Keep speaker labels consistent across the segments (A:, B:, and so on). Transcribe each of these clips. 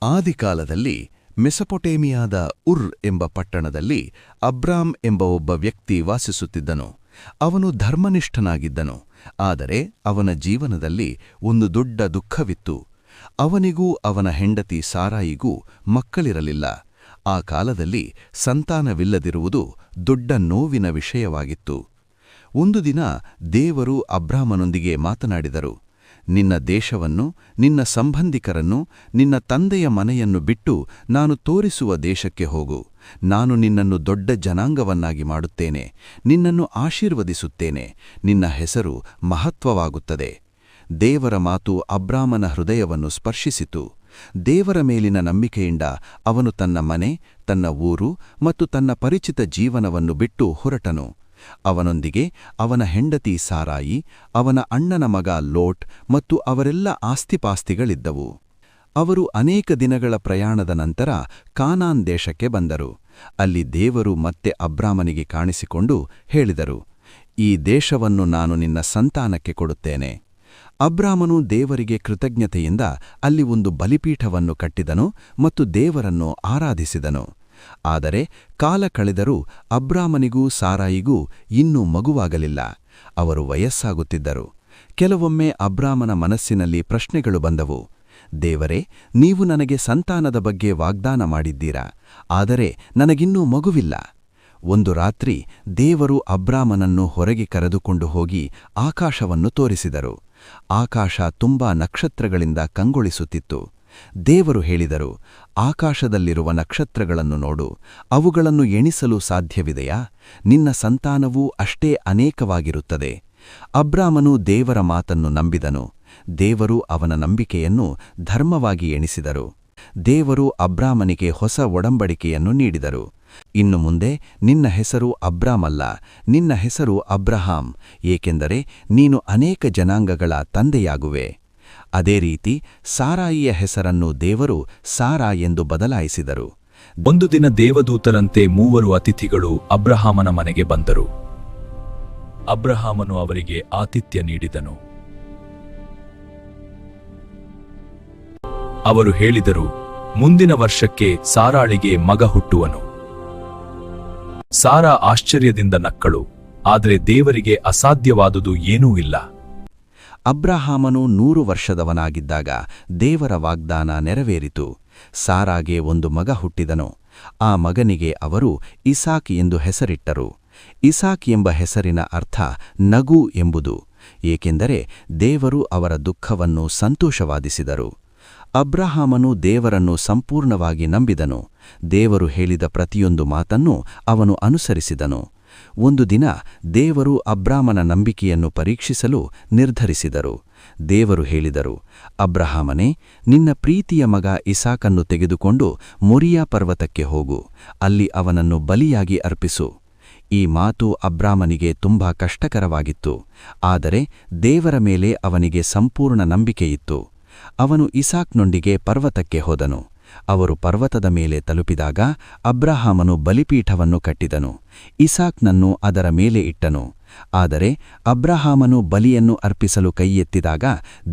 A: ಆದಿಕಾಲದಲ್ಲಿ ಮೆಸೊಪೊಟೇಮಿಯಾದ ಉರ್ ಎಂಬ ಪಟ್ಟಣದಲ್ಲಿ ಅಬ್ರಾಮ್ ಎಂಬ ಒಬ್ಬ ವ್ಯಕ್ತಿ ವಾಸಿಸುತ್ತಿದ್ದನು. ಅವನು ಧರ್ಮನಿಷ್ಠನಾಗಿದ್ದನು. ಆದರೆ ಅವನ ಜೀವನದಲ್ಲಿ ಒಂದು ದೊಡ್ಡ ದುಃಖವಿತ್ತು. ಅವನಿಗೂ ಅವನ ಹೆಂಡತಿ ಸಾರಾಯಿಗೂ ಮಕ್ಕಳಿರಲಿಲ್ಲ. ಆ ಕಾಲದಲ್ಲಿ ಸಂತಾನವಿಲ್ಲದಿರುವುದು ದೊಡ್ಡ ನೋವಿನ ವಿಷಯವಾಗಿತ್ತು. ಒಂದು ದಿನ ದೇವರು ಅಬ್ರಾಮನೊಂದಿಗೆ ಮಾತನಾಡಿದರು. ನಿನ್ನ ದೇಶವನ್ನು, ನಿನ್ನ ಸಂಬಂಧಿಕರನ್ನು, ನಿನ್ನ ತಂದೆಯ ಮನೆಯನ್ನು ಬಿಟ್ಟು ನಾನು ತೋರಿಸುವ ದೇಶಕ್ಕೆ ಹೋಗು. ನಾನು ನಿನ್ನನ್ನು ದೊಡ್ಡ ಜನಾಂಗವನ್ನಾಗಿ ಮಾಡುತ್ತೇನೆ, ನಿನ್ನನ್ನು ಆಶೀರ್ವದಿಸುತ್ತೇನೆ, ನಿನ್ನ ಹೆಸರು ಮಹತ್ವವಾಗುತ್ತದೆ. ದೇವರ ಮಾತು ಅಬ್ರಾಮನ ಹೃದಯವನ್ನು ಸ್ಪರ್ಶಿಸಿತು. ದೇವರ ಮೇಲಿನ ನಂಬಿಕೆಯಿಂದ ಅವನು ತನ್ನ ಮನೆ, ತನ್ನ ಊರು ಮತ್ತು ತನ್ನ ಪರಿಚಿತ ಜೀವನವನ್ನು ಬಿಟ್ಟು ಹೊರಟನು. ಅವನೊಂದಿಗೆ ಅವನ ಹೆಂಡತಿ ಸಾರಾಯಿ, ಅವನ ಅಣ್ಣನ ಮಗ ಲೋಟ್ ಮತ್ತು ಅವರೆಲ್ಲ ಆಸ್ತಿಪಾಸ್ತಿಗಳಿದ್ದವು. ಅವರು ಅನೇಕ ದಿನಗಳ ಪ್ರಯಾಣದ ನಂತರ ಕಾನಾನ್ ದೇಶಕ್ಕೆ ಬಂದರು. ಅಲ್ಲಿ ದೇವರು ಮತ್ತೆ ಅಬ್ರಾಮನಿಗೆ ಕಾಣಿಸಿಕೊಂಡು ಹೇಳಿದರು, ಈ ದೇಶವನ್ನು ನಾನು ನಿನ್ನ ಸಂತಾನಕ್ಕೆ ಕೊಡುತ್ತೇನೆ. ಅಬ್ರಾಮನು ದೇವರಿಗೆ ಕೃತಜ್ಞತೆಯಿಂದ ಅಲ್ಲಿ ಒಂದು ಬಲಿಪೀಠವನ್ನು ಕಟ್ಟಿದನು ಮತ್ತು ದೇವರನ್ನು ಆರಾಧಿಸಿದನು. ಆದರೆ ಕಾಲ ಕಳೆದರೂ ಅಬ್ರಾಮನಿಗೂ ಸಾರಾಯಿಗೂ ಇನ್ನೂ ಮಗುವಾಗಲಿಲ್ಲ. ಅವರು ವಯಸ್ಸಾಗುತ್ತಿದ್ದರು. ಕೆಲವೊಮ್ಮೆ ಅಬ್ರಾಮನ ಮನಸ್ಸಿನಲ್ಲಿ ಪ್ರಶ್ನೆಗಳು ಬಂದವು. ದೇವರೇ, ನೀವು ನನಗೆ ಸಂತಾನದ ಬಗ್ಗೆ ವಾಗ್ದಾನ ಮಾಡಿದ್ದೀರಾ, ಆದರೆ ನನಗಿನ್ನೂ ಮಗುವಿಲ್ಲ. ಒಂದು ರಾತ್ರಿ ದೇವರು ಅಬ್ರಾಮನನ್ನು ಹೊರಗೆ ಕರೆದುಕೊಂಡು ಹೋಗಿ ಆಕಾಶವನ್ನು ತೋರಿಸಿದರು. ಆಕಾಶ ತುಂಬಾ ನಕ್ಷತ್ರಗಳಿಂದ ಕಂಗೊಳಿಸುತ್ತಿತ್ತು. ದೇವರು ಹೇಳಿದರು, ಆಕಾಶದಲ್ಲಿರುವ ನಕ್ಷತ್ರಗಳನ್ನು ನೋಡು, ಅವುಗಳನ್ನು ಎಣಿಸಲು ಸಾಧ್ಯವಿದೆಯಾ? ನಿನ್ನ ಸಂತಾನವೂ ಅಷ್ಟೇ ಅನೇಕವಾಗಿರುತ್ತದೆ. ಅಬ್ರಾಮನು ದೇವರ ಮಾತನ್ನು ನಂಬಿದನು. ದೇವರು ಅವನ ನಂಬಿಕೆಯನ್ನು ಧರ್ಮವಾಗಿ ಎಣಿಸಿದರು. ದೇವರು ಅಬ್ರಾಮನಿಗೆ ಹೊಸ ಒಡಂಬಡಿಕೆಯನ್ನು ನೀಡಿದರು. ಇನ್ನು ಮುಂದೆ ನಿನ್ನ ಹೆಸರು ಅಬ್ರಾಮಲ್ಲ, ನಿನ್ನ ಹೆಸರು ಅಬ್ರಹಾಂ, ಏಕೆಂದರೆ ನೀನು ಅನೇಕ ಜನಾಂಗಗಳ ತಂದೆಯಾಗುವೆ. ಅದೇ ರೀತಿ ಸಾರಾಯಿಯ ಹೆಸರನ್ನು ದೇವರು ಸಾರಾ ಎಂದು ಬದಲಾಯಿಸಿದರು.
B: ಒಂದು ದಿನ ದೇವದೂತರಂತೆ 3 ಅತಿಥಿಗಳು ಅಬ್ರಹಾಮನ ಮನೆಗೆ ಬಂದರು. ಅಬ್ರಹಾಮನು ಅವರಿಗೆ ಆತಿಥ್ಯ ನೀಡಿದನು. ಅವರು ಹೇಳಿದರು, ಮುಂದಿನ ವರ್ಷಕ್ಕೆ ಸಾರಾಳಿಗೆ ಮಗ ಹುಟ್ಟುವನು. ಸಾರಾ ಆಶ್ಚರ್ಯದಿಂದ ನಕ್ಕಳು, ಆದರೆ ದೇವರಿಗೆ ಅಸಾಧ್ಯವಾದುದು ಏನೂ ಇಲ್ಲ.
A: ಅಬ್ರಹಾಮನು 100 ವರ್ಷದವನಾಗಿದ್ದಾಗ ದೇವರ ವಾಗ್ದಾನ ನೆರವೇರಿತು. ಸಾರಾಗೆ ಒಂದು ಮಗ ಹುಟ್ಟಿದನು. ಆ ಮಗನಿಗೆ ಅವರು ಇಸಾಕ್ ಎಂದು ಹೆಸರಿಟ್ಟರು. ಇಸಾಕ್ ಎಂಬ ಹೆಸರಿನ ಅರ್ಥ ನಗು ಎಂಬುದು, ಏಕೆಂದರೆ ದೇವರು ಅವರ ದುಃಖವನ್ನು ಸಂತೋಷವಾದಿಸಿದರು. ಅಬ್ರಹಾಮನು ದೇವರನ್ನು ಸಂಪೂರ್ಣವಾಗಿ ನಂಬಿದನು. ದೇವರು ಹೇಳಿದ ಪ್ರತಿಯೊಂದು ಮಾತನ್ನೂ ಅವನು ಅನುಸರಿಸಿದನು. ಒಂದು ದಿನ ದೇವರು ಅಬ್ರಾಮನ ನಂಬಿಕೆಯನ್ನು ಪರೀಕ್ಷಿಸಲು ನಿರ್ಧರಿಸಿದರು. ದೇವರು ಹೇಳಿದರು, ಅಬ್ರಹಾಮನೇ, ನಿನ್ನ ಪ್ರೀತಿಯ ಮಗ ಇಸಾಕನ್ನು ತೆಗೆದುಕೊಂಡು ಮೊರಿಯಾ ಪರ್ವತಕ್ಕೆ ಹೋಗು, ಅಲ್ಲಿ ಅವನನ್ನು ಬಲಿಯಾಗಿ ಅರ್ಪಿಸು. ಈ ಮಾತು ಅಬ್ರಾಮನಿಗೆ ತುಂಬಾ ಕಷ್ಟಕರವಾಗಿತ್ತು. ಆದರೆ ದೇವರ ಮೇಲೆ ಅವನಿಗೆ ಸಂಪೂರ್ಣ ನಂಬಿಕೆಯಿತ್ತು. ಅವನು ಇಸಾಕ್ನೊಂದಿಗೆ ಪರ್ವತಕ್ಕೆ ಹೋದನು. ಅವರು ಪರ್ವತದ ಮೇಲೆ ತಲುಪಿದಾಗ ಅಬ್ರಹಾಮನು ಬಲಿಪೀಠವನ್ನು ಕಟ್ಟಿದನು. ಇಸಾಕ್ನನ್ನು ಅದರ ಮೇಲೆ ಇಟ್ಟನು. ಆದರೆ ಅಬ್ರಹಾಮನು ಬಲಿಯನ್ನು ಅರ್ಪಿಸಲು ಕೈಯೆತ್ತಿದಾಗ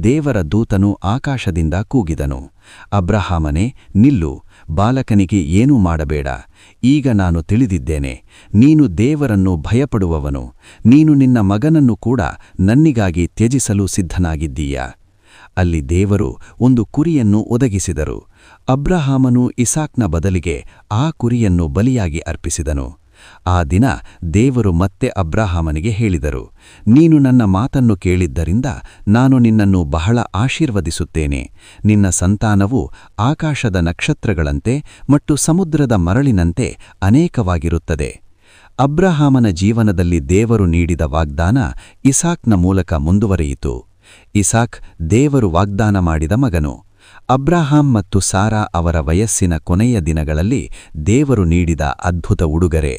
A: ದೇವರ ದೂತನು ಆಕಾಶದಿಂದ ಕೂಗಿದನು, ಅಬ್ರಹಾಮನೇ, ನಿಲ್ಲು, ಬಾಲಕನಿಗೆ ಏನೂ ಮಾಡಬೇಡ. ಈಗ ನಾನು ತಿಳಿದಿದ್ದೇನೆ, ನೀನು ದೇವರನ್ನು ಭಯಪಡುವವನು. ನೀನು ನಿನ್ನ ಮಗನನ್ನು ಕೂಡ ನನ್ನಿಗಾಗಿ ತ್ಯಜಿಸಲು ಸಿದ್ಧನಾಗಿದ್ದೀಯಾ. ಅಲ್ಲಿ ದೇವರು ಒಂದು ಕುರಿಯನ್ನು ಒದಗಿಸಿದರು. ಅಬ್ರಹಾಮನು ಇಸಾಕ್ನ ಬದಲಿಗೆ ಆ ಕುರಿಯನ್ನು ಬಲಿಯಾಗಿ ಅರ್ಪಿಸಿದನು. ಆ ದಿನ ದೇವರು ಮತ್ತೆ ಅಬ್ರಹಾಮನಿಗೆ ಹೇಳಿದರು, ನೀನು ನನ್ನ ಮಾತನ್ನು ಕೇಳಿದ್ದರಿಂದ ನಾನು ನಿನ್ನನ್ನು ಬಹಳ ಆಶೀರ್ವದಿಸುತ್ತೇನೆ. ನಿನ್ನ ಸಂತಾನವು ಆಕಾಶದ ನಕ್ಷತ್ರಗಳಂತೆ ಮತ್ತು ಸಮುದ್ರದ ಮರಳಿನಂತೆ ಅನೇಕವಾಗಿರುತ್ತದೆ. ಅಬ್ರಹಾಮನ ಜೀವನದಲ್ಲಿ ದೇವರು ನೀಡಿದ ವಾಗ್ದಾನ ಇಸಾಕ್ನ ಮೂಲಕ ಮುಂದುವರಿಯಿತು. ಇಸಾಕ್ ದೇವರು ವಾಗ್ದಾನ ಮಾಡಿದ ಮಗನು. ಅಬ್ರಹಾಂ ಮತ್ತು ಸಾರಾ ಅವರ ವಯಸ್ಸಿನ ಕೊನೆಯ ದಿನಗಳಲ್ಲಿ ದೇವರು ನೀಡಿದ ಅದ್ಭುತ ಉಡುಗೊರೆ.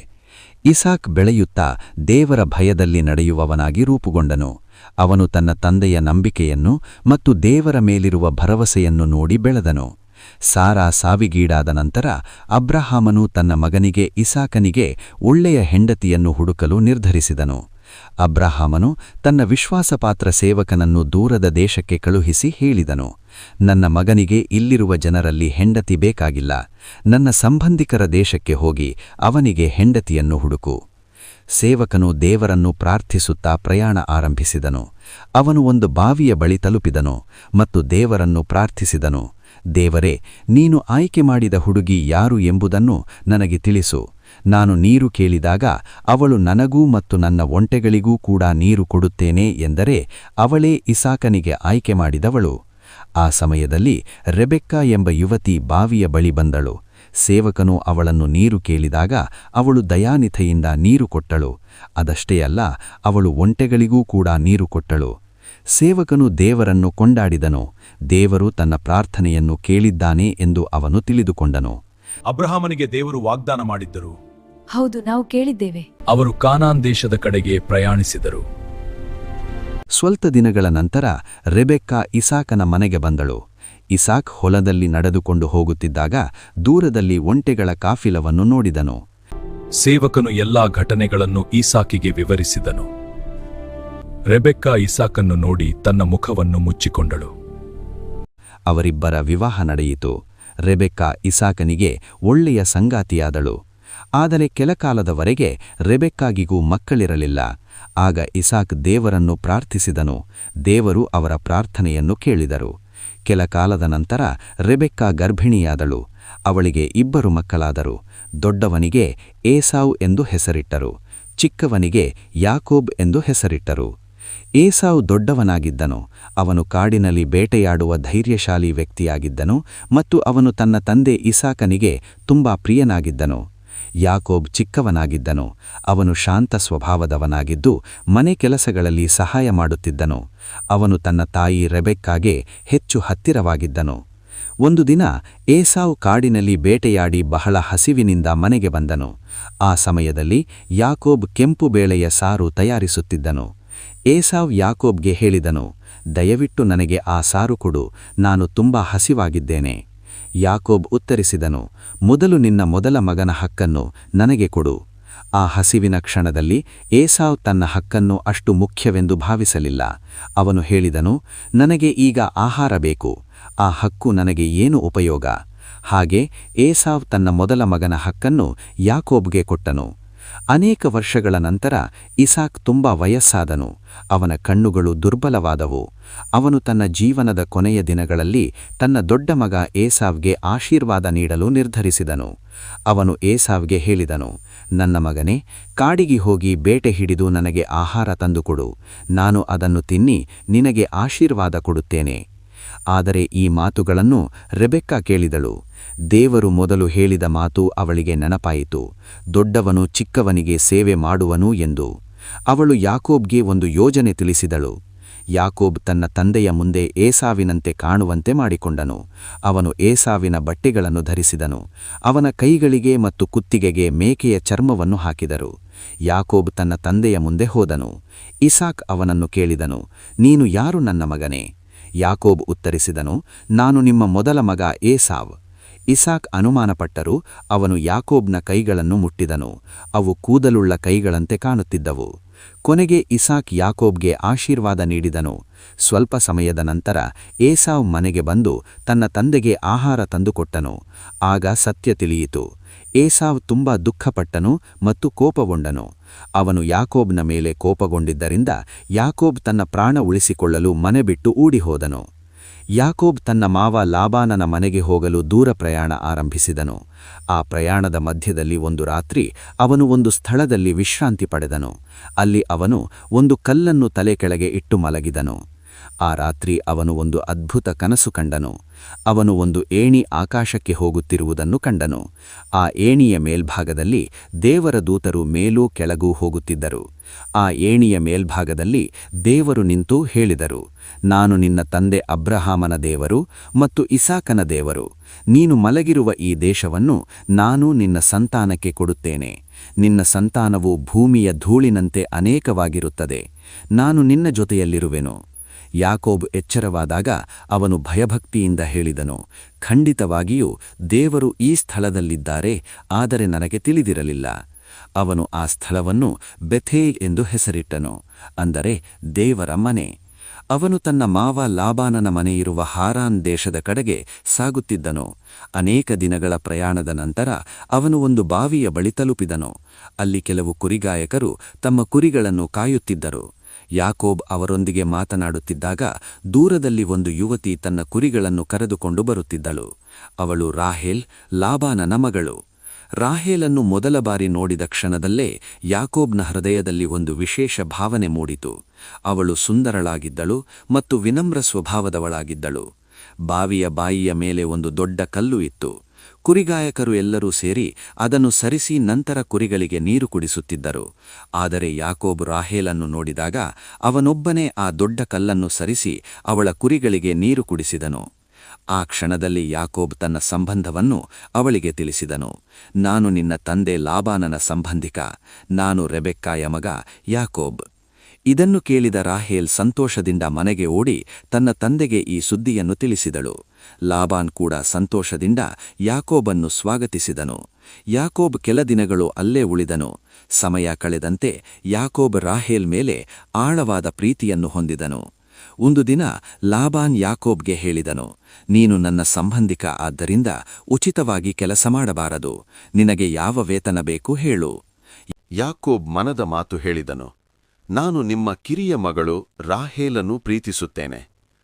A: ಇಸಾಕ್ ಬೆಳೆಯುತ್ತಾ ದೇವರ ಭಯದಲ್ಲಿ ನಡೆಯುವವನಾಗಿ ರೂಪುಗೊಂಡನು. ಅವನು ತನ್ನ ತಂದೆಯ ನಂಬಿಕೆಯನ್ನು ಮತ್ತು ದೇವರ ಮೇಲಿರುವ ಭರವಸೆಯನ್ನು ನೋಡಿ ಬೆಳೆದನು. ಸಾರಾ ಸಾವಿಗೀಡಾದ ನಂತರ ಅಬ್ರಹಾಮನು ತನ್ನ ಮಗನಿಗೆ ಇಸಾಕನಿಗೆ ಒಳ್ಳೆಯ ಹೆಂಡತಿಯನ್ನು ಹುಡುಕಲು ನಿರ್ಧರಿಸಿದನು. ಅಬ್ರಹಾಮನು ತನ್ನ ವಿಶ್ವಾಸಪಾತ್ರ ಸೇವಕನನ್ನು ದೂರದ ದೇಶಕ್ಕೆ ಕಳುಹಿಸಿ ಹೇಳಿದನು, ನನ್ನ ಮಗನಿಗೆ ಇಲ್ಲಿರುವ ಜನರಲ್ಲಿ ಹೆಂಡತಿ ಬೇಕಾಗಿಲ್ಲ. ನನ್ನ ಸಂಬಂಧಿಕರ ದೇಶಕ್ಕೆ ಹೋಗಿ ಅವನಿಗೆ ಹೆಂಡತಿಯನ್ನು ಹುಡುಕು. ಸೇವಕನು ದೇವರನ್ನು ಪ್ರಾರ್ಥಿಸುತ್ತಾ ಪ್ರಯಾಣ ಆರಂಭಿಸಿದನು. ಅವನು ಒಂದು ಬಾವಿಯ ಬಳಿ ತಲುಪಿದನು ಮತ್ತು ದೇವರನ್ನು ಪ್ರಾರ್ಥಿಸಿದನು, ದೇವರೇ, ನೀನು ಆಯ್ಕೆ ಮಾಡಿದ ಹುಡುಗಿ ಯಾರು ಎಂಬುದನ್ನು ನನಗೆ ತಿಳಿಸು. ನಾನು ನೀರು ಕೇಳಿದಾಗ ಅವಳು ನನಗೂ ಮತ್ತು ನನ್ನ ಒಂಟೆಗಳಿಗೂ ಕೂಡ ನೀರು ಕೊಡುತ್ತೇನೆ ಎಂದರೆ ಅವಳೇ ಇಸಾಕನಿಗೆ ಆಯ್ಕೆ ಮಾಡಿದವಳು. ಆ ಸಮಯದಲ್ಲಿ ರೆಬೆಕ್ಕಾ ಎಂಬ ಯುವತಿ ಬಾವಿಯ ಬಳಿ ಬಂದಳು. ಸೇವಕನು ಅವಳನ್ನು ನೀರು ಕೇಳಿದಾಗ ಅವಳು ದಯಾನಿಥೆಯಿಂದ ನೀರು ಕೊಟ್ಟಳು. ಅದಷ್ಟೇ ಅಲ್ಲ, ಅವಳು ಒಂಟೆಗಳಿಗೂ ಕೂಡ ನೀರು ಕೊಟ್ಟಳು. ಸೇವಕನು ದೇವರನ್ನು ಕೊಂಡಾಡಿದನು. ದೇವರು ತನ್ನ ಪ್ರಾರ್ಥನೆಯನ್ನು ಕೇಳಿದ್ದಾನೆ ಎಂದು ಅವನು ತಿಳಿದುಕೊಂಡನು.
B: ಅಬ್ರಹಾಮನಿಗೆ ದೇವರು ವಾಗ್ದಾನ ಮಾಡಿದ್ದರು.
C: ಹೌದು, ನಾವು ಕೇಳಿದ್ದೇವೆ.
B: ಅವರು ಕಾನಾನ್ ದೇಶದ ಕಡೆಗೆ ಪ್ರಯಾಣಿಸಿದರು.
A: ಸ್ವಲ್ಪ ದಿನಗಳ ನಂತರ ರೆಬೆಕ್ಕಾ ಇಸಾಕನ ಮನೆಗೆ ಬಂದಳು. ಇಸಾಕ್ ಹೊಲದಲ್ಲಿ ನಡೆದುಕೊಂಡು ಹೋಗುತ್ತಿದ್ದಾಗ ದೂರದಲ್ಲಿ ಒಂಟೆಗಳ ಕಾಫಿಲವನ್ನು ನೋಡಿದನು.
B: ಸೇವಕನು ಎಲ್ಲಾ ಘಟನೆಗಳನ್ನು ಈಸಾಕಿಗೆ ವಿವರಿಸಿದನು. ರೆಬೆಕ್ಕಾ ಇಸಾಕನ್ನು ನೋಡಿ ತನ್ನ ಮುಖವನ್ನು ಮುಚ್ಚಿಕೊಂಡಳು.
A: ಅವರಿಬ್ಬರ ವಿವಾಹ ನಡೆಯಿತು. ರೆಬೆಕ್ಕಾ ಇಸಾಕನಿಗೆ ಒಳ್ಳೆಯ ಸಂಗಾತಿಯಾದಳು. ಆದರೆ ಕೆಲಕಾಲದವರೆಗೆ ರೆಬೆಕ್ಕಾಗಿಗೂ ಮಕ್ಕಳಿರಲಿಲ್ಲ. ಆಗ ಇಸಾಕ್ ದೇವರನ್ನು ಪ್ರಾರ್ಥಿಸಿದನು. ದೇವರು ಅವರ ಪ್ರಾರ್ಥನೆಯನ್ನು ಕೇಳಿದರು. ಕೆಲ ಕಾಲದ ನಂತರ ರೆಬೆಕ್ಕಾ ಗರ್ಭಿಣಿಯಾದಳು. ಅವಳಿಗೆ 2 ಮಕ್ಕಳಾದರು. ದೊಡ್ಡವನಿಗೆ ಏಸಾವ್ ಎಂದು ಹೆಸರಿಟ್ಟರು, ಚಿಕ್ಕವನಿಗೆ ಯಾಕೋಬ್ ಎಂದು ಹೆಸರಿಟ್ಟರು. ಏಸಾವ್ ದೊಡ್ಡವನಾಗಿದ್ದನು. ಅವನು ಕಾಡಿನಲ್ಲಿ ಬೇಟೆಯಾಡುವ ಧೈರ್ಯಶಾಲಿ ವ್ಯಕ್ತಿಯಾಗಿದ್ದನು ಮತ್ತು ಅವನು ತನ್ನ ತಂದೆ ಇಸಾಕನಿಗೆ ತುಂಬಾ ಪ್ರಿಯನಾಗಿದ್ದನು. ಯಾಕೋಬ್ ಚಿಕ್ಕವನಾಗಿದ್ದನು. ಅವನು ಶಾಂತ ಸ್ವಭಾವದವನಾಗಿದ್ದು ಮನೆ ಕೆಲಸಗಳಲ್ಲಿ ಸಹಾಯ ಮಾಡುತ್ತಿದ್ದನು. ಅವನು ತನ್ನ ತಾಯಿ ರೆಬೆಕ್ಕಾಗೆ ಹೆಚ್ಚು ಹತ್ತಿರವಾಗಿದ್ದನು. ಒಂದು ದಿನ ಏಸಾವ್ ಕಾಡಿನಲ್ಲಿ ಬೇಟೆಯಾಡಿ ಬಹಳ ಹಸಿವಿನಿಂದ ಮನೆಗೆ ಬಂದನು. ಆ ಸಮಯದಲ್ಲಿ ಯಾಕೋಬ್ ಕೆಂಪು ಬೇಳೆಯ ಸಾರು ತಯಾರಿಸುತ್ತಿದ್ದನು. ಏಸಾವ್ ಯಾಕೋಬ್ಗೆ ಹೇಳಿದನು, ದಯವಿಟ್ಟು ನನಗೆ ಆ ಸಾರು ಕೊಡು, ನಾನು ತುಂಬಾ ಹಸಿವಾಗಿದ್ದೇನೆ. ಯಾಕೋಬ್ ಉತ್ತರಿಸಿದನು, ಮೊದಲು ನಿನ್ನ ಮೊದಲ ಮಗನ ಹಕ್ಕನ್ನು ನನಗೆ ಕೊಡು. ಆ ಹಸಿವಿನ ಕ್ಷಣದಲ್ಲಿ ಏಸಾವ್ ತನ್ನ ಹಕ್ಕನ್ನು ಅಷ್ಟು ಮುಖ್ಯವೆಂದು ಭಾವಿಸಲಿಲ್ಲ. ಅವನು ಹೇಳಿದನು, ನನಗೆ ಈಗ ಆಹಾರ ಬೇಕು, ಆ ಹಕ್ಕು ನನಗೆ ಏನು ಉಪಯೋಗ? ಹಾಗೆ ಏಸಾವ್ ತನ್ನ ಮೊದಲ ಮಗನ ಹಕ್ಕನ್ನು ಯಾಕೋಬ್ಗೆ ಕೊಟ್ಟನು. ಅನೇಕ ವರ್ಷಗಳ ನಂತರ ಇಸಾಕ್ ತುಂಬಾ ವಯಸ್ಸಾದನು. ಅವನ ಕಣ್ಣುಗಳು ದುರ್ಬಲವಾದವು. ಅವನು ತನ್ನ ಜೀವನದ ಕೊನೆಯ ದಿನಗಳಲ್ಲಿ ತನ್ನ ದೊಡ್ಡ ಮಗ ಏಸಾವ್ಗೆ ಆಶೀರ್ವಾದ ನೀಡಲು ನಿರ್ಧರಿಸಿದನು. ಅವನು ಏಸಾವ್ಗೆ ಹೇಳಿದನು, ನನ್ನ ಮಗನೇ, ಕಾಡಿಗೆ ಹೋಗಿ ಬೇಟೆ ಹಿಡಿದು ನನಗೆ ಆಹಾರ ತಂದುಕೊಡು. ನಾನು ಅದನ್ನು ತಿನ್ನಿ ನಿನಗೆ ಆಶೀರ್ವಾದ ಕೊಡುತ್ತೇನೆ. ಆದರೆ ಈ ಮಾತುಗಳನ್ನು ರೆಬೆಕ್ಕಾ ಕೇಳಿದಳು. ದೇವರು ಮೊದಲು ಹೇಳಿದ ಮಾತು ಅವಳಿಗೆ ನೆನಪಾಯಿತು, ದೊಡ್ಡವನು ಚಿಕ್ಕವನಿಗೆ ಸೇವೆ ಮಾಡುವನು ಎಂದು. ಅವಳು ಯಾಕೋಬ್ಗೆ ಒಂದು ಯೋಜನೆ ತಿಳಿಸಿದಳು. ಯಾಕೋಬ್ ತನ್ನ ತಂದೆಯ ಮುಂದೆ ಏಸಾವಿನಂತೆ ಕಾಣುವಂತೆ ಮಾಡಿಕೊಂಡನು. ಅವನು ಏಸಾವಿನ ಬಟ್ಟೆಗಳನ್ನು ಧರಿಸಿದನು. ಅವನ ಕೈಗಳಿಗೆ ಮತ್ತು ಕುತ್ತಿಗೆಗೆ ಮೇಕೆಯ ಚರ್ಮವನ್ನು ಹಾಕಿದರು. ಯಾಕೋಬ್ ತನ್ನ ತಂದೆಯ ಮುಂದೆ ಹೋದನು. ಇಸಾಕ್ ಅವನನ್ನು ಕೇಳಿದನು, ನೀನು ಯಾರು ನನ್ನ ಮಗನೇ? ಯಾಕೋಬ್ ಉತ್ತರಿಸಿದನು, ನಾನು ನಿಮ್ಮ ಮೊದಲ ಮಗ ಏಸಾವ್. ಇಸಾಕ್ ಅನುಮಾನಪಟ್ಟರು. ಅವನು ಯಾಕೋಬ್ನ ಕೈಗಳನ್ನು ಮುಟ್ಟಿದನು. ಅವು ಕೂದಲುಳ್ಳ ಕೈಗಳಂತೆ ಕಾಣುತ್ತಿದ್ದವು. ಕೊನೆಗೆ ಇಸಾಕ್ ಯಾಕೋಬ್ಗೆ ಆಶೀರ್ವಾದ ನೀಡಿದನು. ಸ್ವಲ್ಪ ಸಮಯದ ನಂತರ ಏಸಾವ್ ಮನೆಗೆ ಬಂದು ತನ್ನ ತಂದೆಗೆ ಆಹಾರ ತಂದುಕೊಟ್ಟನು. ಆಗ ಸತ್ಯ ತಿಳಿಯಿತು. ಏಸಾವ್ ತುಂಬಾ ದುಃಖಪಟ್ಟನು ಮತ್ತು ಕೋಪಗೊಂಡನು. ಅವನು ಯಾಕೋಬ್ನ ಮೇಲೆ ಕೋಪಗೊಂಡಿದ್ದರಿಂದ ಯಾಕೋಬ್ ತನ್ನ ಪ್ರಾಣ ಉಳಿಸಿಕೊಳ್ಳಲು ಮನೆ ಬಿಟ್ಟು ಓಡಿಹೋದನು. ಯಾಕೋಬ್ ತನ್ನ ಮಾವ ಲಾಬಾನನ ಮನೆಗೆ ಹೋಗಲು ದೂರ ಪ್ರಯಾಣ ಆರಂಭಿಸಿದನು. ಆ ಪ್ರಯಾಣದ ಮಧ್ಯದಲ್ಲಿ ಒಂದು ರಾತ್ರಿ ಅವನು ಒಂದು ಸ್ಥಳದಲ್ಲಿ ವಿಶ್ರಾಂತಿ ಪಡೆದನು. ಅಲ್ಲಿ ಅವನು ಒಂದು ಕಲ್ಲನ್ನು ತಲೆ ಕೆಳಗೆ ಇಟ್ಟು ಮಲಗಿದನು. ಆ ರಾತ್ರಿ ಅವನು ಒಂದು ಅದ್ಭುತ ಕನಸು ಕಂಡನು. ಅವನು ಒಂದು ಏಣಿ ಆಕಾಶಕ್ಕೆ ಹೋಗುತ್ತಿರುವುದನ್ನು ಕಂಡನು. ಆ ಏಣಿಯ ಮೇಲ್ಭಾಗದಲ್ಲಿ ದೇವರ ದೂತರು ಮೇಲೂ ಕೆಳಗೂ ಹೋಗುತ್ತಿದ್ದರು. ಆ ಏಣಿಯ ಮೇಲ್ಭಾಗದಲ್ಲಿ ದೇವರು ನಿಂತು ಹೇಳಿದರು, ನಾನು ನಿನ್ನ ತಂದೆ ಅಬ್ರಹಾಮನ ದೇವರು ಮತ್ತು ಇಸಾಕನ ದೇವರು. ನೀನು ಮಲಗಿರುವ ಈ ದೇಶವನ್ನು ನಾನು ನಿನ್ನ ಸಂತಾನಕ್ಕೆ ಕೊಡುತ್ತೇನೆ. ನಿನ್ನ ಸಂತಾನವು ಭೂಮಿಯ ಧೂಳಿನಂತೆ ಅನೇಕವಾಗಿರುತ್ತದೆ. ನಾನು ನಿನ್ನ ಜೊತೆಯಲ್ಲಿರುವೆನು. ಯಾಕೋಬ್ ಎಚ್ಚರವಾದಾಗ ಅವನು ಭಯಭಕ್ತಿಯಿಂದ ಹೇಳಿದನು, ಖಂಡಿತವಾಗಿಯೂ ದೇವರು ಈ ಸ್ಥಳದಲ್ಲಿದ್ದಾರೆ, ಆದರೆ ನನಗೆ ತಿಳಿದಿರಲಿಲ್ಲ. ಅವನು ಆ ಸ್ಥಳವನ್ನು ಬೆಥೇಲ್ ಎಂದು ಹೆಸರಿಟ್ಟನು, ಅಂದರೆ ದೇವರ ಮನೆ. ಅವನು ತನ್ನ ಮಾವ ಲಾಬಾನನ ಮನೆಯಿರುವ ಹಾರಾನ್ ದೇಶದ ಕಡೆಗೆ ಸಾಗುತ್ತಿದ್ದನು. ಅನೇಕ ದಿನಗಳ ಪ್ರಯಾಣದ ನಂತರ ಅವನು ಒಂದು ಬಾವಿಯ ಬಳಿ ತಲುಪಿದನು. ಅಲ್ಲಿ ಕೆಲವು ಕುರಿಗಾಯಕರು ತಮ್ಮ ಕುರಿಗಳನ್ನು ಕಾಯುತ್ತಿದ್ದರು. ಯಾಕೋಬ್ ಅವರೊಂದಿಗೆ ಮಾತನಾಡುತ್ತಿದ್ದಾಗ ದೂರದಲ್ಲಿ ಒಂದು ಯುವತಿ ತನ್ನ ಕುರಿಗಳನ್ನು ಕರೆದುಕೊಂಡು ಬರುತ್ತಿದ್ದಳು. ಅವಳು ರಾಹೇಲ್, ಲಾಬಾನನ ಮಗಳು. ರಾಹೇಲನ್ನು ಮೊದಲ ಬಾರಿ ನೋಡಿದ ಕ್ಷಣದಲ್ಲೇ ಯಾಕೋಬ್ನ ಹೃದಯದಲ್ಲಿ ಒಂದು ವಿಶೇಷ ಭಾವನೆ ಮೂಡಿತು. ಅವಳು ಸುಂದರಳಾಗಿದ್ದಳು ಮತ್ತು ವಿನಮ್ರ ಸ್ವಭಾವದವಳಾಗಿದ್ದಳು. ಬಾವಿಯ ಬಾಯಿಯ ಮೇಲೆ ಒಂದು ದೊಡ್ಡ ಕಲ್ಲು ಇತ್ತು. ಕುರಿಗಾಯಕರು ಎಲ್ಲರೂ ಸೇರಿ ಅದನ್ನು ಸರಿಸಿ ನಂತರ ಕುರಿಗಳಿಗೆ ನೀರು ಕುಡಿಸುತ್ತಿದ್ದರು. ಆದರೆ ಯಾಕೋಬ್ ರಾಹೇಲನ್ನು ನೋಡಿದಾಗ ಅವನೊಬ್ಬನೇ ಆ ದೊಡ್ಡ ಕಲ್ಲನ್ನು ಸರಿಸಿ ಅವಳ ಕುರಿಗಳಿಗೆ ನೀರು ಕುಡಿಸಿದನು. ಆ ಕ್ಷಣದಲ್ಲಿ ಯಾಕೋಬ್ ತನ್ನ ಸಂಬಂಧವನ್ನು ಅವಳಿಗೆ ತಿಳಿಸಿದನು. ನಾನು ನಿನ್ನ ತಂದೆ ಲಾಬಾನನ ಸಂಬಂಧಿಕ, ನಾನು ರೆಬೆಕ್ಕಾಯ ಮಗ ಯಾಕೋಬ್. ಇದನ್ನು ಕೇಳಿದ ರಾಹೇಲ್ ಸಂತೋಷದಿಂದ ಮನೆಗೆ ಓಡಿ ತನ್ನ ತಂದೆಗೆ ಈ ಸುದ್ದಿಯನ್ನು ತಿಳಿಸಿದಳು. ಲಾಬಾನ್ ಕೂಡ ಸಂತೋಷದಿಂದ ಯಾಕೋಬನ್ನು ಸ್ವಾಗತಿಸಿದನು. ಯಾಕೋಬ್ ಕೆಲ ದಿನಗಳು ಅಲ್ಲೇ ಉಳಿದನು. ಸಮಯ ಕಳೆದಂತೆ ಯಾಕೋಬ್ ರಾಹೇಲ್ ಮೇಲೆ ಆಳವಾದ ಪ್ರೀತಿಯನ್ನು ಹೊಂದಿದನು. ಒಂದು ದಿನ ಲಾಬಾನ್ ಯಾಕೋಬ್ಗೆ ಹೇಳಿದನು, ನೀನು ನನ್ನ ಸಂಬಂಧಿಕ, ಆದ್ದರಿಂದ ಉಚಿತವಾಗಿ ಕೆಲಸ ಮಾಡಬಾರದು. ನಿನಗೆ ಯಾವ ವೇತನ ಬೇಕು ಹೇಳು.
D: ಯಾಕೋಬ್ ಮನದ ಮಾತು ಹೇಳಿದನು, ನಾನು ನಿಮ್ಮ ಕಿರಿಯ ಮಗಳು ರಾಹೇಲನ್ನು ಪ್ರೀತಿಸುತ್ತೇನೆ.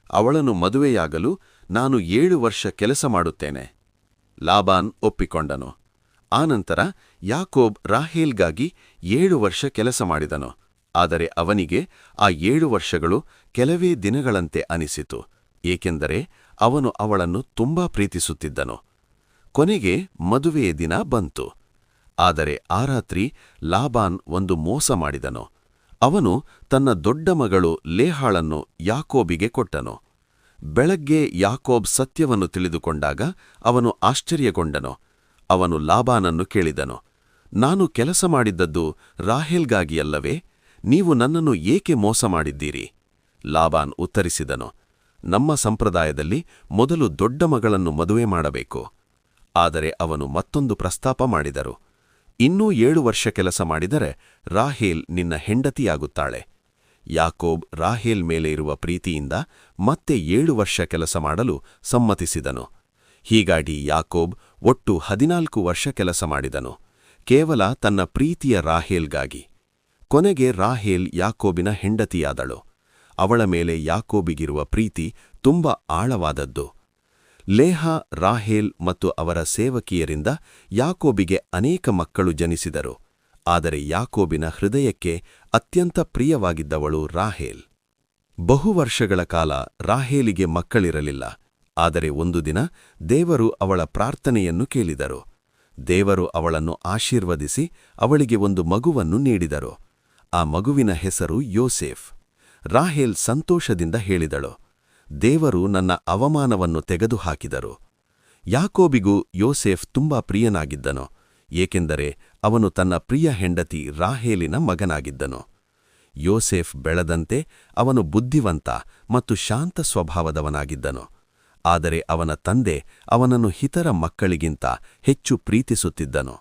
D: ಅವಳನ್ನು ಮದುವೆಯಾಗಲು ನಾನು 7 ವರ್ಷ ಕೆಲಸ ಮಾಡುತ್ತೇನೆ. ಲಾಬಾನ್ ಒಪ್ಪಿಕೊಂಡನು. ಆನಂತರ ಯಾಕೋಬ್ ರಾಹೇಲ್ಗಾಗಿ 7 ವರ್ಷ ಕೆಲಸ ಮಾಡಿದನು. ಆದರೆ ಅವನಿಗೆ ಆ 7 ವರ್ಷಗಳು ಕೆಲವೇ ದಿನಗಳಂತೆ ಅನಿಸಿತು, ಏಕೆಂದರೆ ಅವನು ಅವಳನ್ನು ತುಂಬಾ ಪ್ರೀತಿಸುತ್ತಿದ್ದನು. ಕೊನೆಗೆ ಮದುವೆಯ ದಿನ ಬಂತು. ಆದರೆ ಆ ರಾತ್ರಿ ಲಾಬಾನ್ ಒಂದು ಮೋಸ ಮಾಡಿದನು. ಅವನು ತನ್ನ ದೊಡ್ಡ ಮಗಳು ಲೇಹಾಳನ್ನು ಯಾಕೋಬಿಗೆ ಕೊಟ್ಟನು. ಬೆಳಗ್ಗೆ ಯಾಕೋಬ್ ಸತ್ಯವನ್ನು ತಿಳಿದುಕೊಂಡಾಗ ಅವನು ಆಶ್ಚರ್ಯಗೊಂಡನು. ಅವನು ಲಾಬಾನನ್ನು ಕೇಳಿದನು, ನಾನು ಕೆಲಸ ಮಾಡಿದ್ದದ್ದು ರಾಹೇಲ್ಗಾಗಿಯಲ್ಲವೇ? ನೀವು ನನ್ನನ್ನು ಏಕೆ ಮೋಸ ಮಾಡಿದ್ದೀರಿ? ಲಾಬಾನ್ ಉತ್ತರಿಸಿದನು, ನಮ್ಮ ಸಂಪ್ರದಾಯದಲ್ಲಿ ಮೊದಲು ದೊಡ್ಡ ಮಗಳನ್ನು ಮದುವೆ ಮಾಡಬೇಕು. ಆದರೆ ಅವನು ಮತ್ತೊಂದು ಪ್ರಸ್ತಾಪ ಮಾಡಿದರು. ಇನ್ನೂ 7 ವರ್ಷ ಕೆಲಸ ಮಾಡಿದರೆ ರಾಹೇಲ್ ನಿನ್ನ ಹೆಂಡತಿಯಾಗುತ್ತಾಳೆ. ಯಾಕೋಬ್ ರಾಹೇಲ್ ಮೇಲೆ ಇರುವ ಪ್ರೀತಿಯಿಂದ ಮತ್ತೆ 7 ವರ್ಷ ಕೆಲಸ ಮಾಡಲು ಸಮ್ಮತಿಸಿದನು. ಹೀಗಾಗಿ ಯಾಕೋಬ್ ಒಟ್ಟು 14 ವರ್ಷ ಕೆಲಸ ಮಾಡಿದನು, ಕೇವಲ ತನ್ನ ಪ್ರೀತಿಯ ರಾಹೇಲ್ಗಾಗಿ. ಕೊನೆಗೆ ರಾಹೇಲ್ ಯಾಕೋಬಿನ ಹೆಂಡತಿಯಾದಳು. ಅವಳ ಮೇಲೆ ಯಾಕೋಬಿಗಿರುವ ಪ್ರೀತಿ ತುಂಬ ಆಳವಾದದ್ದು. ಲೇಹಾ, ರಾಹೇಲ್ ಮತ್ತು ಅವರ ಸೇವಕಿಯರಿಂದ ಯಾಕೋಬಿಗೆ ಅನೇಕ ಮಕ್ಕಳು ಜನಿಸಿದರು. ಆದರೆ ಯಾಕೋಬಿನ ಹೃದಯಕ್ಕೆ ಅತ್ಯಂತ ಪ್ರಿಯವಾಗಿದ್ದವಳು ರಾಹೇಲ್. ಬಹು ವರ್ಷಗಳ ಕಾಲ ರಾಹೇಲಿಗೆ ಮಕ್ಕಳಿರಲಿಲ್ಲ. ಆದರೆ ಒಂದು ದಿನ ದೇವರು ಅವಳ ಪ್ರಾರ್ಥನೆಯನ್ನು ಕೇಳಿದರು. ದೇವರು ಅವಳನ್ನು ಆಶೀರ್ವದಿಸಿ ಅವಳಿಗೆ ಒಂದು ಮಗುವನ್ನು ನೀಡಿದರು. ಆ ಮಗುವಿನ ಹೆಸರು ಯೋಸೇಫ್. ರಾಹೇಲ್ ಸಂತೋಷದಿಂದ ಹೇಳಿದಳು, ದೇವರು ನನ್ನ ಅವಮಾನವನ್ನು ತೆಗೆದುಹಾಕಿದರು. ಯಾಕೋಬಿಗೂ ಯೋಸೇಫ್ ತುಂಬಾ ಪ್ರಿಯನಾಗಿದ್ದನು, ಏಕೆಂದರೆ ಅವನು ತನ್ನ ಪ್ರಿಯ ಹೆಂಡತಿ ರಾಹೇಲಿನ ಮಗನಾಗಿದ್ದನು. ಯೋಸೇಫ್ ಬೆಳೆದಂತೆ ಅವನು ಬುದ್ಧಿವಂತ ಮತ್ತು ಶಾಂತ ಸ್ವಭಾವದವನಾಗಿದ್ದನು. ಆದರೆ ಅವನ ತಂದೆ ಅವನನ್ನು ಇತರ ಮಕ್ಕಳಿಗಿಂತ ಹೆಚ್ಚು ಪ್ರೀತಿಸುತ್ತಿದ್ದನು.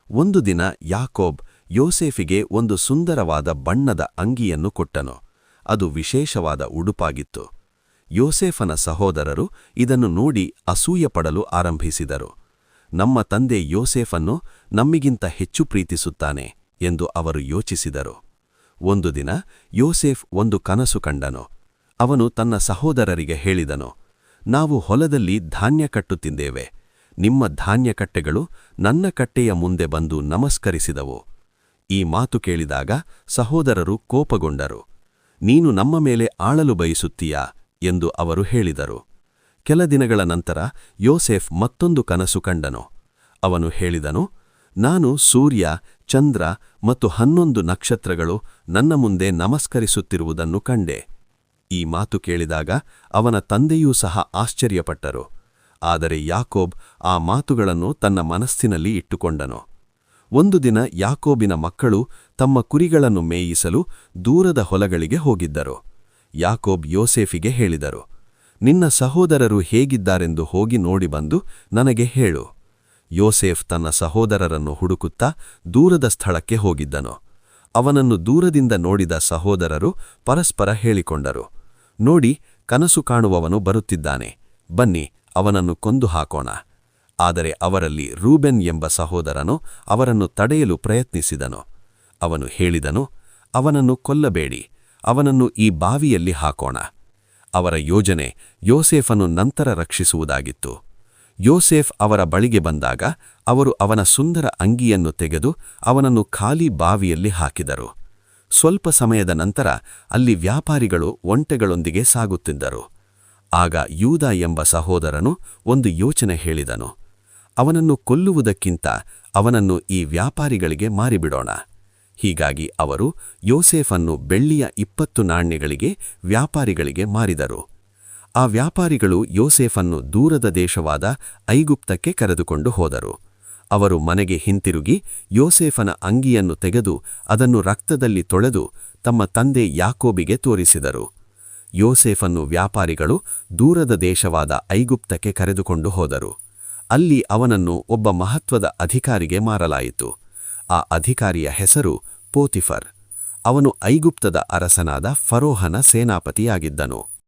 D: ಒಂದು ದಿನ ಯಾಕೋಬ್ ಯೋಸೇಫಿಗೆ ಒಂದು ಸುಂದರವಾದ ಬಣ್ಣದ ಅಂಗಿಯನ್ನು ಕೊಟ್ಟನು. ಅದು ವಿಶೇಷವಾದ ಉಡುಪಾಗಿತ್ತು. ಯೋಸೇಫನ ಸಹೋದರರು ಇದನ್ನು ನೋಡಿ ಅಸೂಯಪಡಲು ಆರಂಭಿಸಿದರು. ನಮ್ಮ ತಂದೆ ಯೋಸೇಫನ್ನು ನಮ್ಮಿಗಿಂತ ಹೆಚ್ಚು ಪ್ರೀತಿಸುತ್ತಾನೆ ಎಂದು ಅವರು ಯೋಚಿಸಿದರು. ಒಂದು ದಿನ ಯೋಸೇಫ್ ಒಂದು ಕನಸು ಕಂಡನು. ಅವನು ತನ್ನ ಸಹೋದರರಿಗೆ ಹೇಳಿದನು, ನಾವು ಹೊಲದಲ್ಲಿ ಧಾನ್ಯ ಕಟ್ಟುತ್ತಿದ್ದೇವೆ. ನಿಮ್ಮ ಧಾನ್ಯಕಟ್ಟೆಗಳು ನನ್ನ ಕಟ್ಟೆಯ ಮುಂದೆ ಬಂದು ನಮಸ್ಕರಿಸಿದವು. ಈ ಮಾತು ಕೇಳಿದಾಗ ಸಹೋದರರು ಕೋಪಗೊಂಡರು. ನೀನು ನಮ್ಮ ಮೇಲೆ ಆಳಲು ಬಯಸುತ್ತೀಯಾ ಎಂದು ಅವರು ಹೇಳಿದರು. ಕೆಲ ದಿನಗಳ ನಂತರ ಯೋಸೇಫ್ ಮತ್ತೊಂದು ಕನಸು ಕಂಡನು. ಅವನು ಹೇಳಿದನು, ನಾನು ಸೂರ್ಯ, ಚಂದ್ರ ಮತ್ತು 11 ನಕ್ಷತ್ರಗಳು ನನ್ನ ಮುಂದೆ ನಮಸ್ಕರಿಸುತ್ತಿರುವುದನ್ನು ಕಂಡೆ. ಈ ಮಾತು ಕೇಳಿದಾಗ ಅವನ ತಂದೆಯೂ ಸಹ ಆಶ್ಚರ್ಯಪಟ್ಟರು. ಆದರೆ ಯಾಕೋಬ್ ಆ ಮಾತುಗಳನ್ನು ತನ್ನ ಮನಸ್ಸಿನಲ್ಲಿ ಇಟ್ಟುಕೊಂಡನು. ಒಂದು ದಿನ ಯಾಕೋಬಿನ ಮಕ್ಕಳು ತಮ್ಮ ಕುರಿಗಳನ್ನು ಮೇಯಿಸಲು ದೂರದ ಹೊಲಗಳಿಗೆ ಹೋಗಿದ್ದರು. ಯಾಕೋಬ್ ಯೋಸೇಫಿಗೆ ಹೇಳಿದರು, ನಿನ್ನ ಸಹೋದರರು ಹೇಗಿದ್ದಾರೆಂದು ಹೋಗಿ ನೋಡಿ ಬಂದು ನನಗೆ ಹೇಳು. ಯೋಸೇಫ್ ತನ್ನ ಸಹೋದರರನ್ನು ಹುಡುಕುತ್ತಾ ದೂರದ ಸ್ಥಳಕ್ಕೆ ಹೋಗಿದ್ದನು. ಅವನನ್ನು ದೂರದಿಂದ ನೋಡಿದ ಸಹೋದರರು ಪರಸ್ಪರ ಹೇಳಿಕೊಂಡರು, ನೋಡಿ, ಕನಸು ಕಾಣುವವನು ಬರುತ್ತಿದ್ದಾನೆ, ಬನ್ನಿ ಅವನನ್ನು ಕೊಂದು ಹಾಕೋಣ. ಆದರೆ ಅವರಲ್ಲಿ ರೂಬೆನ್ ಎಂಬ ಸಹೋದರನು ಅವರನ್ನು ತಡೆಯಲು ಪ್ರಯತ್ನಿಸಿದನು. ಅವನು ಹೇಳಿದನು, ಅವನನ್ನು ಕೊಲ್ಲಬೇಡಿ, ಅವನನ್ನು ಈ ಬಾವಿಯಲ್ಲಿ ಹಾಕೋಣ. ಅವರ ಯೋಜನೆ ಯೋಸೇಫನು ನಂತರ ರಕ್ಷಿಸುವುದಾಗಿತ್ತು. ಯೋಸೇಫ್ ಅವರ ಬಳಿಗೆ ಬಂದಾಗ ಅವರು ಅವನ ಸುಂದರ ಅಂಗಿಯನ್ನು ತೆಗೆದು ಅವನನ್ನು ಖಾಲಿ ಬಾವಿಯಲ್ಲಿ ಹಾಕಿದರು. ಸ್ವಲ್ಪ ಸಮಯದ ನಂತರ ಅಲ್ಲಿ ವ್ಯಾಪಾರಿಗಳು ಒಂಟೆಗಳೊಂದಿಗೆ ಸಾಗುತ್ತಿದ್ದರು. ಆಗ ಯೂದ ಎಂಬ ಸಹೋದರನು ಒಂದು ಯೋಚನೆ ಹೇಳಿದನು. ಅವನನ್ನು ಕೊಲ್ಲುವುದಕ್ಕಿಂತ ಅವನನ್ನು ಈ ವ್ಯಾಪಾರಿಗಳಿಗೆ ಮಾರಿಬಿಡೋಣ. ಹೀಗಾಗಿ ಅವರು ಯೋಸೇಫನ್ನು ಬೆಳ್ಳಿಯ 20 ನಾಣ್ಯಗಳಿಗೆ ವ್ಯಾಪಾರಿಗಳಿಗೆ ಮಾರಿದರು. ಆ ವ್ಯಾಪಾರಿಗಳು ಯೋಸೇಫನ್ನು ದೂರದ ದೇಶವಾದ ಐಗುಪ್ತಕ್ಕೆ ಕರೆದುಕೊಂಡು ಹೋದರು. ಅವರು ಮನೆಗೆ ಹಿಂತಿರುಗಿ ಯೋಸೇಫನ ಅಂಗಿಯನ್ನು ತೆಗೆದು ಅದನ್ನು ರಕ್ತದಲ್ಲಿ ತೊಳೆದು ತಮ್ಮ ತಂದೆ ಯಾಕೋಬಿಗೆ ತೋರಿಸಿದರು. ಯೋಸೇಫನ್ನು ವ್ಯಾಪಾರಿಗಳು ದೂರದ ದೇಶವಾದ ಐಗುಪ್ತಕ್ಕೆ ಕರೆದುಕೊಂಡು ಹೋದರು. ಅಲ್ಲಿ ಅವನನ್ನು ಒಬ್ಬ ಮಹತ್ವದ ಅಧಿಕಾರಿಗೆ ಮಾರಲಾಯಿತು. ಆ ಅಧಿಕಾರಿಯ ಹೆಸರು ಪೋತಿಫರ್. ಅವನು ಐಗುಪ್ತದ ಅರಸನಾದ ಫರೋಹನ ಸೇನಾಪತಿಯಾಗಿದ್ದನು.